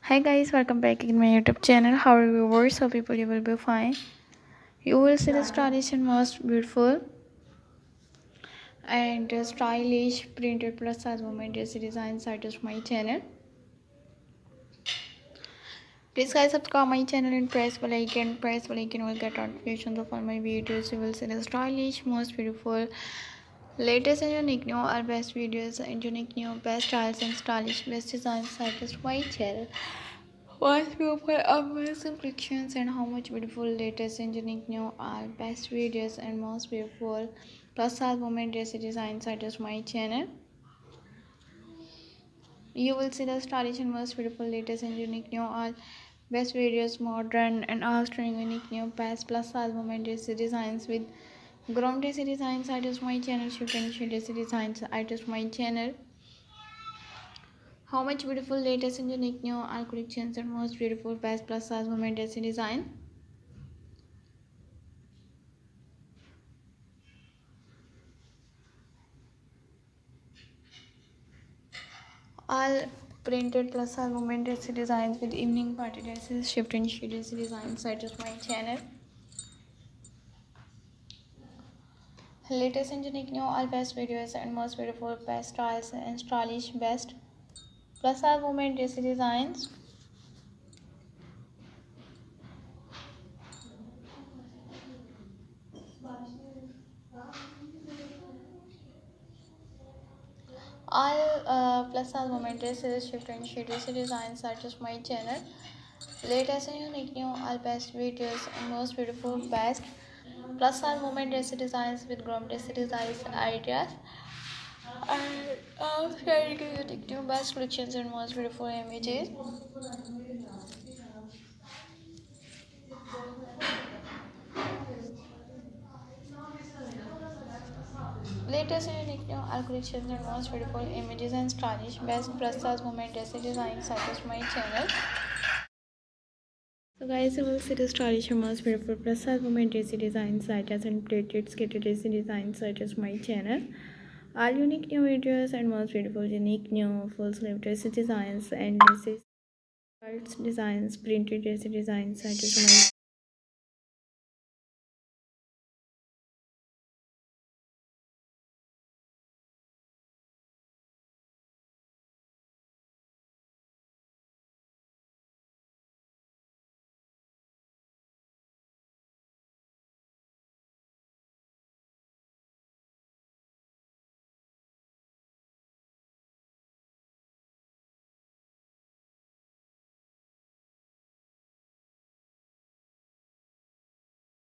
Hi guys, welcome back in my YouTube channel. How are you viewers? Hope you will be fine. You will see the stylish and most beautiful and stylish printed plus size women dress designs site of my channel. Please guys subscribe my channel and press bell icon. Press bell icon will get notifications of all my videos. You will see the stylish, most beautiful, latest and unique new or best videos and unique new best styles and stylish best designs site of my channel. What beautiful amazing collections and how much beautiful latest and unique new are best videos and most beautiful plus size women dress designs are just my channel. You will see the stylish and most beautiful latest and unique new all best videos modern and outstanding unique new best plus size women dress designs with grown dress designs are just my channel. Shoot and shoot dress designs are just my channel. How much beautiful latest and unique new all collections and most beautiful best plus size women dress design. All printed plus all women dress designs with evening party dresses, shift and sheet dress designs site of my channel. Latest and unique new all best videos and most beautiful best styles and stylish best plus all women dress designs. All plus size women dresses, shift and sheet dress designs are just my channel. Latest and unique new all best videos and most beautiful best plus size women dress designs with grown dress designs ideas. And sharing unique new best collections and most beautiful images. Latest and unique new art collections and most beautiful images and stylish best plus size women dress designs such as my channel. So guys, you will see the stylish and most beautiful plus size women dress designs such as and plated skated dress designs such as my channel. All unique new videos and most beautiful unique new full sleeve dress designs and dresses, designs, printed dress designs such as my